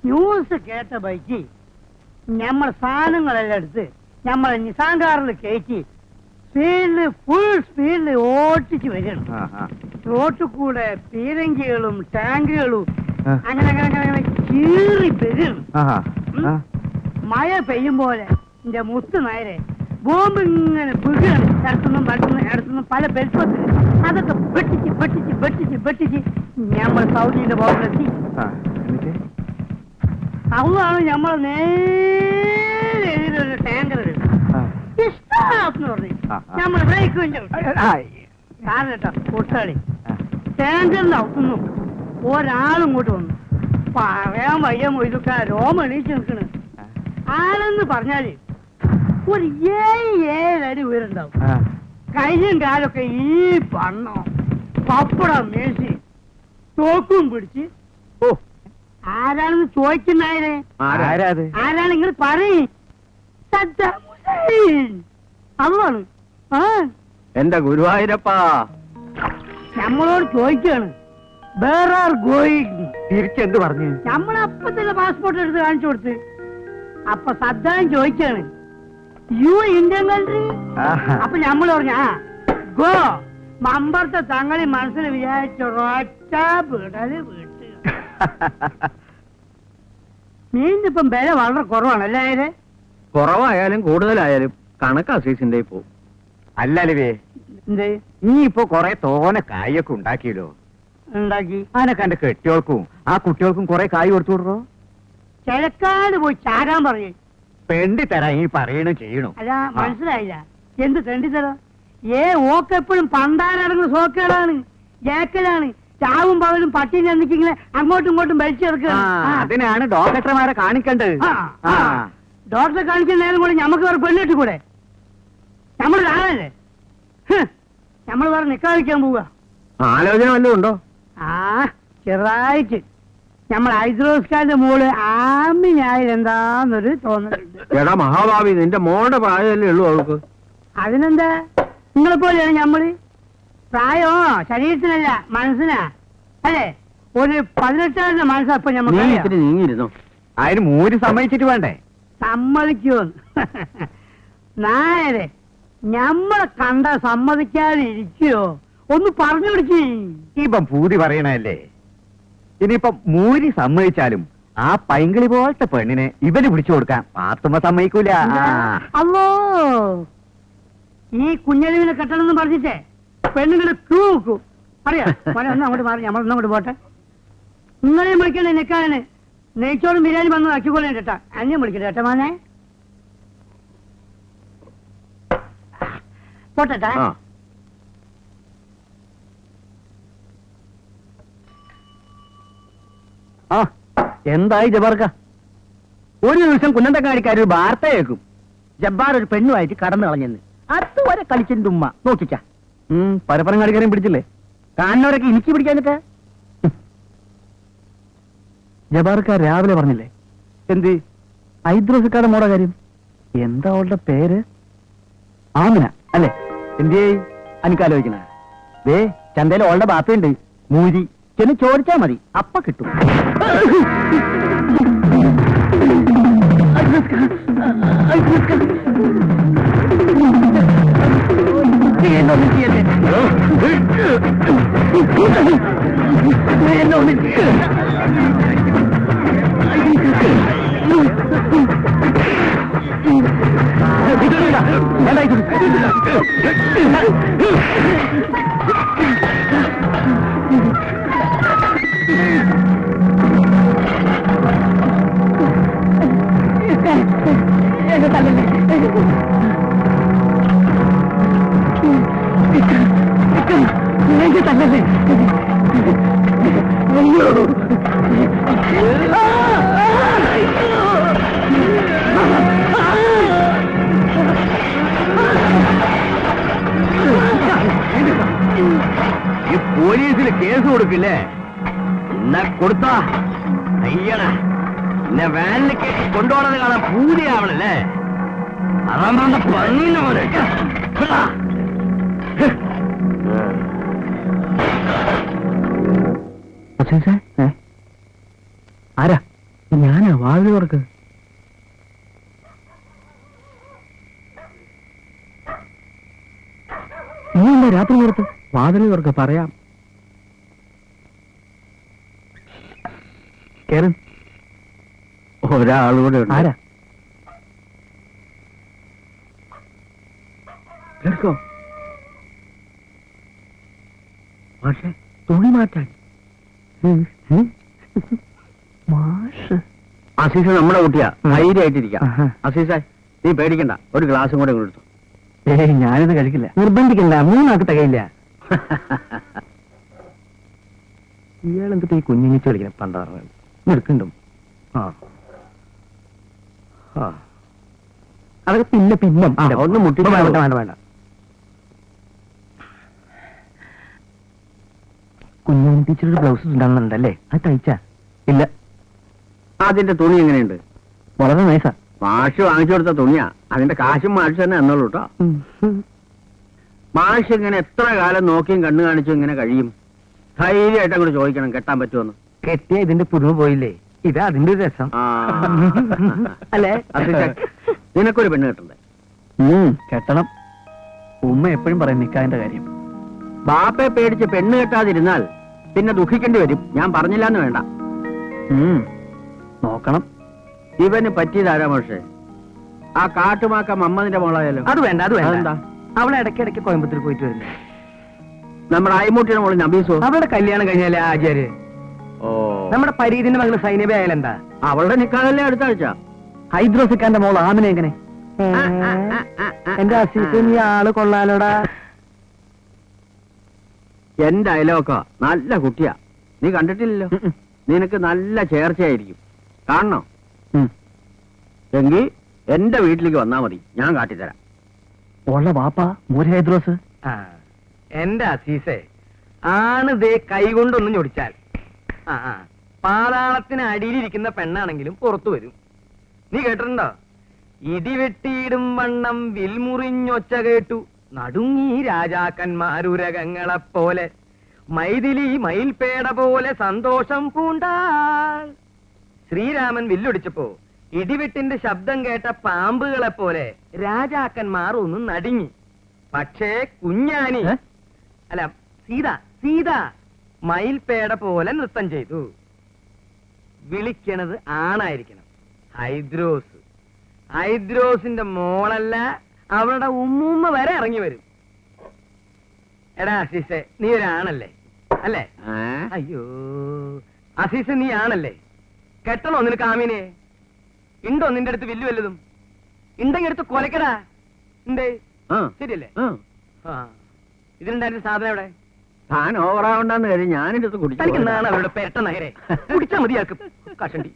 News കേട്ട bike നമ്മൾ സാധനങ്ങളെല്ലാം എടുത്ത് നമ്മളെ നിസാൻ കാറിൽ കയറ്റി ഫുൾ സ്പീഡിൽ ഓട്ടിച്ച് വരികയാണ്. റോട്ടിൽ കൂടെ പീരങ്കികളും ടാങ്കുകളും അങ്ങനെ അങ്ങനെ അങ്ങനെ ചീറി വരികയാണ്. മഴ പെയ്യും പോലെ എന്റെ മുത്ത് നേരെ ബോംബ് ഇങ്ങനെ വീഴുകയാണ്. ഇടത്തുനിന്നും പല ബെൽപ്പത്തിൽ അതൊക്കെ വെട്ടിച്ച് നമ്മൾ സൗദിന്റെ ബോംബിലെത്തി. അതാണ് നമ്മൾ നേരെ എതിരൊരു ടാങ്കർ ഇഷ്ടം പറഞ്ഞു നമ്മൾ ബ്രേക്ക് കാരണട്ടോ കൂട്ടാളി ടാങ്കറിന്റെ അവിടുന്നു ഒരാളും ഇങ്ങോട്ട് വന്നു. പറയാൻ വയ്യ മൊയ്തുക്കാ രോമ എണീച്ച് നിൽക്കണ്. ആളെന്ന് പറഞ്ഞാല് ഒരു 7 അടി ഉയരുണ്ടാവും. കയ്യും കാലൊക്കെ ഈ പണ്ണോ പപ്പടം മേശി തോക്കും പിടിച്ച് ആരാണെന്ന് ചോദിക്കുന്നായരെ ആരാണ് നിങ്ങൾ പറയും. സദ്ദാം ഹുസൈൻ അതാണ്. എന്റെ ഗുരുവായൂരപ്പാ നമ്മളോട് ചോദിക്കാണ് വേറെ തിരിച്ചെന്ത് പറഞ്ഞു. നമ്മളപ്പ തന്നെ പാസ്പോർട്ട് എടുത്ത് കാണിച്ചു കൊടുത്ത്. അപ്പൊ സദ്ദാം ചോദിക്കാണ് യു ഇന്ത്യൻ കൺട്രി. അപ്പൊ നമ്മൾ പറഞ്ഞു ഗോ മമ്പറത്തെ തങ്ങളി മനസ്സിൽ വിചാരിച്ചൊരൊറ്റ വിടല് വീട്ട്. മീനിപ്പം വില വളരെ കുറവാണല്ലേ? കുറവായാലും കൂടുതലായാലും കണക്കാ സീസിന്റെ പോവും. അല്ലേ എന്തേ നീ ഇപ്പൊ കൊറേ തോനെ കായൊക്കെ ഉണ്ടാക്കിയല്ലോ. ഉണ്ടാക്കി അതിനൊക്കെ എന്റെ കെട്ടികൾക്കും ആ കുട്ടികൾക്കും കൊറേ കായ് കൊടുത്തു വിടറോ. ചിലക്കാട് പോയി ചാരാൻ പറയേ. പെണ്ടി തരാ ഈ പറയണ ചെയ്യണു. അല്ല മനസ്സിലായില്ല. എന്ത് തെണ്ടിത്തരം? ഓക്കെപ്പോഴും പണ്ടാരടങ്ങുന്ന സോക്കേടാണ്, ജേക്കലാണ്. ചാവും പകലും പട്ടിയും ചെന്നിക്കിങ്ങനെ അങ്ങോട്ടും ഇങ്ങോട്ടും വലിച്ചെടുക്കുക. അതിനാണ് ഡോക്ടർമാരെ കാണിക്കേണ്ടത്. ഡോക്ടറെ കാണിക്കുന്ന നേരം കൂടെ ഞമ്മക്ക് വേറെ പെണ്ണിട്ട് കൂടെ? നമ്മൾ ആളല്ലേ നമ്മൾ വേറെ നിക്കാതിരിക്കാൻ പോവുക. ആലോചന വല്ലതും ഉണ്ടോ? ചെറുതായിട്ട് നമ്മൾ ഹൈദ്രോസ്കാന്റെ മോള് ആമിനായാലെന്താന്നൊരു തോന്നലുണ്ട്. എടാ മഹാഭാവി, നിന്റെ മോളുടെ പ്രായമല്ലേ ഉള്ളൂ അവൾക്ക്. അതിനെന്താ? നിങ്ങളെ പോലെയാണ് ഞമ്മള്. പ്രായോ ശരീരത്തിനല്ല മനസ്സിനാ അല്ലേ? ഒരു 18 മനസ്സപ്പൊ ഞമ്മക്ക് നീങ്ങിരുന്നോ? അതിന് മൂരി സമ്മതിച്ചിട്ട് വേണ്ടേ? സമ്മതിക്കോ? നായരെ ഞമ്മളെ കണ്ട സമ്മതിക്കാതെ ഇരിക്കോ? ഒന്ന് പറഞ്ഞു പിടിച്ച്. ഇപ്പം പൂതി പറയണല്ലേ. ഇനിയിപ്പൊ മൂരി സമ്മതിച്ചാലും ആ പൈങ്കിളി പോലത്തെ പെണ്ണിനെ ഇവന് പിടിച്ചു കൊടുക്കാൻ പാത്തുമ്മ സമ്മതിക്കൂല. അല്ലോ ഈ കുഞ്ഞലിവിനെ കെട്ടണമെന്ന് പറഞ്ഞിട്ടേ പെണ്ണുങ്ങള് ക്യൂ നോക്കൂ. അറിയാം ഒന്ന് അങ്ങോട്ട് മാറി നമ്മളൊന്നങ്ങോട്ട് പോട്ടെ. നിങ്ങളെയും വിളിക്കണേ നിൽക്കാനെ. നെയ്ച്ചോറും ബിരിയാണി വന്ന് ആക്കിക്കൊള്ളേ കേട്ടാ. അന്യം വിളിക്കട്ടെ കേട്ടാ മാനെ. പോട്ടെ. എന്തായി ജബ്ബാർക്ക? ഒരു ദിവസം കുന്നന്തക്കാരിക്കാർ ഒരു വാർത്ത കേൾക്കും, ജബ്ബാർ ഒരു പെണ്ണുമായിട്ട് കടന്നു കളഞ്ഞെന്ന്. അതുവരെ കളിച്ചിന്റെ ഉമ്മ നോക്കിച്ച പരപ്പരം കാണിക്കാരെയും പിടിച്ചില്ലേ? കാണുന്നവരൊക്കെ എനിക്ക് പിടിക്കാഞ്ഞിട്ട്. ജബ്ബാർക്ക രാവിലെ പറഞ്ഞില്ലേ എന്ത്? ഹൈദ്രോസിക്കാരുടെ മോടെ കാര്യം? എന്താ അവളുടെ പേര്? ആമിന അല്ലേ? എന്തേ എനിക്കാലോചിക്കണ ദേ ചന്തയിൽ ഓളുടെ ബാപ്പയുണ്ട് മൂരി. ചെന്ന് ചോദിച്ചാ മതി, അപ്പ കിട്ടും. ഈ പോലീസിന് കേസ് കൊടുക്കില്ലേ? എന്നാ കൊടുത്താ അയ്യണ എന്നെ വാനിൽ കയറ്റി കൊണ്ടുപോകണത് കാണാൻ പൂതിയാവണല്ലേ? അതാ പന്നീന്ന് പോലെ. ആരാ? ഞാനാ വാതിൽ തുറക്ക്. നീ എന്താ രാത്രി പുറത്ത്? വാതിൽ തുറക്ക്, പറയാം. കേറ്. ഒരാളൂടെ ഉണ്ട്. ആരാ? കേൾക്കോ? പക്ഷേ തുണി മാറ്റാൻ. മാഷ്. അസീസ നമ്മുടെ കുട്ടിയാ, ധൈര്യമായിട്ടിരിക്കാം. ആഹാ. അസീസ, നീ പേടിക്കണ്ട, ഒരു ഗ്ലാസും കൂടെ ഇങ്ങോട്ട് എടുത്തു. ഏയ്, ഞാനിത് കഴിക്കില്ല. നിർബന്ധിക്കണ്ട, 3 ആൾക്ക് തികയില്ല. ഇയാളെന്തിട്ട് ഈ കുഞ്ഞിങ്ങിച്ച് കളിക്കണം? പണ്ടാറ് നിൽക്കണ്ടും. അതൊക്കെ പിന്നെ ഒന്ന് മുട്ടി വേണ്ട വേണ്ട വേണ്ട. കുഞ്ഞാണി ടീച്ചറുടെ ബ്ലൗസ് ഉണ്ടാകുന്നുണ്ടല്ലേ? അത് തയ്ച്ചാ? ഇല്ല. അതിന്റെ തുണി എങ്ങനെയുണ്ട്? വളരെ നൈസാ. മാഷ് വാങ്ങിച്ചു കൊടുത്ത തുണിയാ, അതിന്റെ കാശും മാഷ് തന്നെ എന്നോളൂ കേട്ടോ. മാഷ് ഇങ്ങനെ എത്ര കാലം നോക്കിയും കണ്ണു കാണിച്ചും ഇങ്ങനെ കഴിയും? ധൈര്യമായിട്ട് അങ്ങോട്ട് ചോദിക്കണം, കെട്ടാൻ പറ്റുമെന്ന്. കെട്ടിയ ഇതിന്റെ പുതുമ പോയില്ലേ? ഇതാ അതിന്റെ ഒരു രസം. ആ. അല്ലേ? അസീസ, നിനക്കൊരു പെണ്ണ് കെട്ടണ്ടേ? കെട്ടണം. ഉമ്മ എപ്പോഴും പറയും നിക്കാതിന്റെ കാര്യം. ബാപ്പയെ പേടിച്ച് പെണ്ണ് കെട്ടാതിരുന്നാൽ പിന്നെ ദുഃഖിക്കേണ്ടി വരും. ഞാൻ പറഞ്ഞില്ലാന്ന് വേണ്ട. നോക്കണം. ഇവന് പറ്റിയതാരാ മാഷേ? ആ കാട്ടുമാക്ക മമ്മതിന്റെ മോളായാലോ? അത് വേണ്ട, അത് വേണ്ട. അതെന്താ? അവളെ ഇടയ്ക്കിടയ്ക്ക് കോയമ്പത്തൂർ പോയിട്ട് വരുന്നു. നമ്മുടെ അയ്മൂട്ടിയുടെ മോള് നബീസോ? അവളുടെ കല്യാണം കഴിഞ്ഞാലേ ആചാര്യ. ഓ, നമ്മുടെ പരീതിന്റെ മകള് സൈനബ ആയാലെന്താ? അവളുടെ നിക്കാതല്ലേ അടുത്ത ആഴ്ച? ഹൈദ്രോസിക്കാന്റെ മോൾ ആമിനെ എങ്ങനെ? എന്റെ അസീസ്, നീ ആള് കൊള്ളാലോടാ. എന്റെ അയലോക്ക നല്ല കുട്ടിയാ, നീ കണ്ടിട്ടില്ലല്ലോ. നിനക്ക് നല്ല ചേർച്ചയായിരിക്കും. കാണണോ? എങ്കിൽ എന്റെ വീട്ടിലേക്ക് വന്നാ മതി, ഞാൻ കാട്ടിത്തരാം. ഉള്ള വാപ്പ മോര് ഹൈദ്രോസ്. എന്റെ അസീസെ, ആണ് ദേ കൈകൊണ്ടൊന്നും ഞൊടിച്ചാൽ പാതാളത്തിന് അടിയിലിരിക്കുന്ന പെണ്ണാണെങ്കിലും പുറത്തു വരും. നീ കേട്ടിട്ടുണ്ടോ? ഇടിവെട്ടിയിടും വണ്ണം വിൽമുറിഞ്ഞൊച്ച കേട്ടു നടുങ്ങി രാജാക്കന്മാരുരകങ്ങളെപ്പോലെ മൈഥിലി മയിൽപേട പോലെ സന്തോഷം പൂണ്ടാൾ. ശ്രീരാമൻ വില്ലൊടിച്ചപ്പോ ഇടിവെട്ടിന്റെ ശബ്ദം കേട്ട പാമ്പുകളെ പോലെ രാജാക്കന്മാർ ഒന്ന് നടുങ്ങി. പക്ഷേ കുഞ്ഞാനി അല്ല സീത മയിൽപേട പോലെ നൃത്തം ചെയ്തു. വിളിക്കണത് ആണായിരിക്കണം. ഹൈദ്രോസിന്റെ മോളല്ല, അവളുടെ ഉമ്മൂമ്മ വരെ ഇറങ്ങി വരും. എടാ അസീസെ, നീ ഒരാണല്ലേ? അല്ലേ? അയ്യോ അസീസെ, നീ ആണല്ലേ? കെട്ടണോ നിനക്ക് ആമീനെ? ഉണ്ടോ നിന്റെ അടുത്ത് വില്ലു വല്ലതും? ഉണ്ടെങ്കിൽ എടുത്ത് കൊലക്കടാ. ഉണ്ടേ? ശരിയല്ലേ? ഇതിനുണ്ടായിരുന്ന സാധനം എവിടെ? താൻ ഓവറാവണ്ടെന്ന് കരുതി ഞാനെടുത്ത് കുടിച്ചു. തനിക്ക് നാളെ അവരുടെ പെരട്ട നഗരെ കുടിച്ചാ മതിയാക്കും കഷണ്ടി.